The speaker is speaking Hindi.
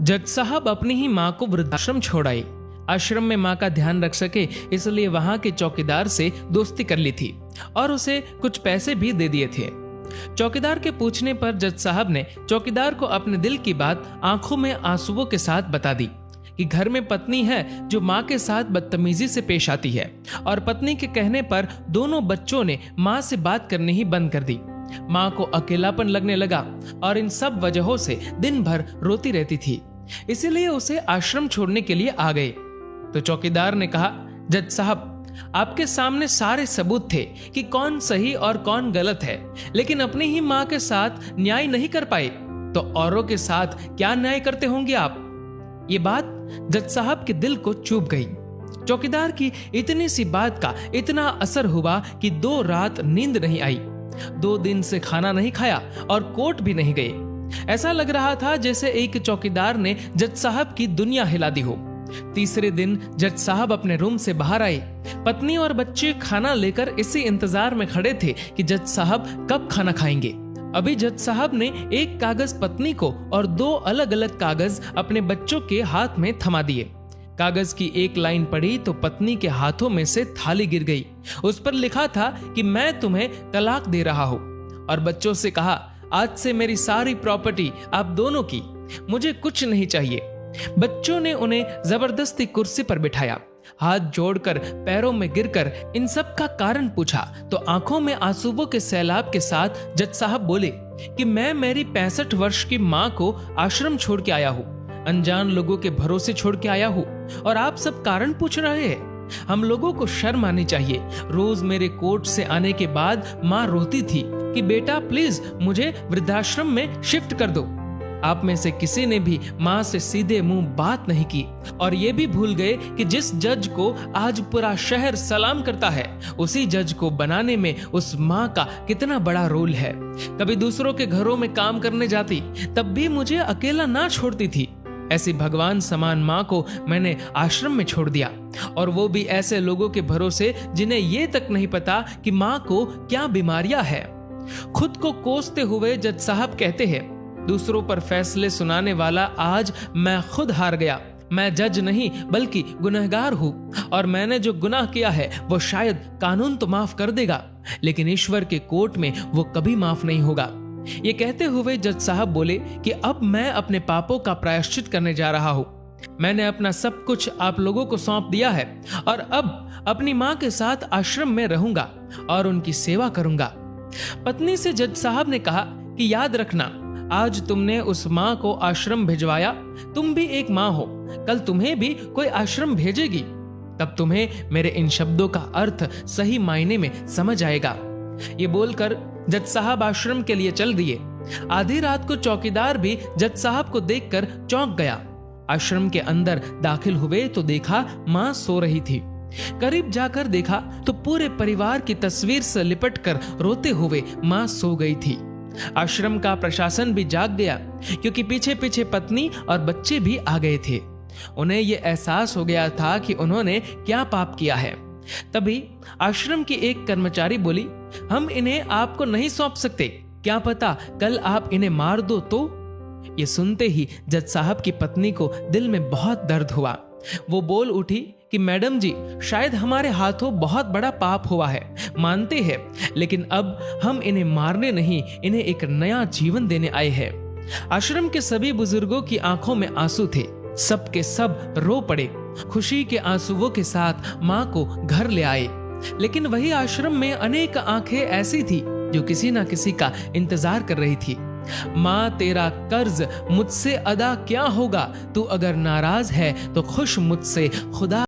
जज साहब अपनी ही माँ को वृद्धाश्रम छोड़ आए। आश्रम में माँ का ध्यान रख सके इसलिए वहां के चौकीदार से दोस्ती कर ली थी और उसे कुछ पैसे भी दे दिए थे। चौकीदार के पूछने पर जज साहब ने चौकीदार को अपने दिल की बात आंखों में आंसुओं के साथ बता दी कि घर में पत्नी है जो माँ के साथ बदतमीजी से पेश आती है और पत्नी के कहने पर दोनों बच्चों ने माँ से बात करनी ही बंद कर दी। माँ को अकेलापन लगने लगा और इन सब वजहों से दिन भर रोती रहती थी, इसीलिए उसे आश्रम छोड़ने के लिए आ गए। तो चौकीदार ने कहा, जज साहब आपके सामने सारे सबूत थे कि कौन सही और कौन गलत है, लेकिन अपनी ही माँ के साथ न्याय नहीं कर पाए तो औरों के साथ क्या न्याय करते होंगे आप। ये बात जज साहब के दिल को चुभ गई। चौकीदार की इतनी सी बात का इतना असर हुआ कि 2 रात नींद नहीं आई, 2 दिन से खाना नहीं खाया और कोर्ट भी नहीं गए। ऐसा लग रहा था जैसे एक चौकीदार ने जज साहब की दुनिया हिला दी हो। तीसरे दिन जज साहब अपने रूम से बाहर आए। पत्नी और बच्चे खाना लेकर इसी इंतजार में खड़े थे कि जज साहब कब खाना खाएंगे। अभी जज साहब ने एक कागज पत्नी को और 2 अलग अलग कागज अपने बच्चों के हाथ में थमा दिए। कागज की एक लाइन पढ़ी तो पत्नी के हाथों में से थाली गिर गई। उस पर लिखा था कि मैं तुम्हें तलाक दे रहा हूं, और बच्चों से कहा, आज से मेरी सारी प्रॉपर्टी आप दोनों की, मुझे कुछ नहीं चाहिए। बच्चों ने उन्हें जबरदस्ती कुर्सी पर बिठाया, हाथ जोड़कर पैरों में गिरकर इन सब का कारण पूछा तो आंखों में आंसुओं के सैलाब के साथ जज साहब बोले कि मैं मेरी 65 वर्ष की माँ को आश्रम छोड़ के आया हूँ, अनजान लोगों के भरोसे छोड़ के आया हूँ, और आप सब कारण पूछ रहे हैं। हम लोगों को शर्म आनी चाहिए। रोज मेरे कोर्ट से आने के बाद माँ रोती थी कि बेटा प्लीज मुझे वृद्धाश्रम में शिफ्ट कर दो। आप में से किसी ने भी माँ से सीधे मुंह बात नहीं की, और ये भी भूल गए कि जिस जज को आज पूरा शहर सलाम करता है, उसी जज को बनाने में उस माँ का कितना बड़ा रोल है। कभी दूसरों के घरों में काम करने जाती तब भी मुझे अकेला ना छोड़ती थी। ऐसी भगवान समान माँ को मैंने आश्रम में छोड़ दिया, और वो भी ऐसे लोगों के भरोसे जिन्हें ये तक नहीं पता कि माँ को क्या बीमारियां है। खुद को कोसते हुए जज साहब कहते हैं, दूसरों पर फैसले सुनाने वाला आज मैं खुद हार गया। मैं जज नहीं बल्कि गुनहगार हूँ, और मैंने जो गुनाह किया है वो शायद कानून तो माफ कर देगा, लेकिन ईश्वर के कोर्ट में वो कभी माफ नहीं होगा। ये कहते हुए जज साहब बोले कि अब मैं अपने पापों का प्रायश्चित करने जा रहा हूँ। मैंने अपना सब कुछ आप लोगों को सौंप दिया है, और अब अपनी माँ के साथ आश्रम में रहूंगा और उनकी सेवा करूंगा। पत्नी से जज साहब ने कहा कि याद रखना, आज तुमने उस माँ को आश्रम भिजवाया, तुम भी एक माँ हो, कल तुम्हें भी कोई आश्रम भेजेगी, तब तुम्हें मेरे इन शब्दों का अर्थ सही मायने में समझ आएगा। ये बोलकर जज साहब आश्रम के लिए चल दिए। आधी रात को चौकीदार भी जज साहब को देखकर चौंक गया। आश्रम के अंदर दाखिल हुए तो देखा माँ सो रही थी। करीब जाकर देखा तो पूरे परिवार की तस्वीर से लिपटकर रोते हुए माँ सो गई थी। आश्रम का प्रशासन भी जाग गया, क्योंकि पीछे पीछे पत्नी और बच्चे भी आ गए थे। उन्हें यह एहसास हो गया था कि उन्होंने क्या पाप किया है। तभी आश्रम की एक कर्मचारी बोली, हम इन्हें आपको नहीं सौंप सकते, क्या पता कल आप इन्हें मार दो तो। ये सुनते ही जज साहब की पत्नी को दिल में बहुत दर्द हुआ। वो बोल उठी कि मैडम जी, शायद हमारे हाथों बहुत बड़ा पाप हुआ है, मानते हैं, लेकिन अब हम इन्हें मारने नहीं, इन्हें एक नया जीवन देने आए हैं। आश्रम के सभी बुजुर्गों की आंखों में आंसू थे। सब के सब रो पड़े। खुशी के आंसुओं के साथ माँ को घर ले आए। लेकिन वही आश्रम में अनेक आंखें ऐसी थी जो किसी ना किसी का इंतजार कर रही थी। माँ तेरा कर्ज मुझसे अदा क्या होगा, तू अगर नाराज है तो खुश मुझसे खुदा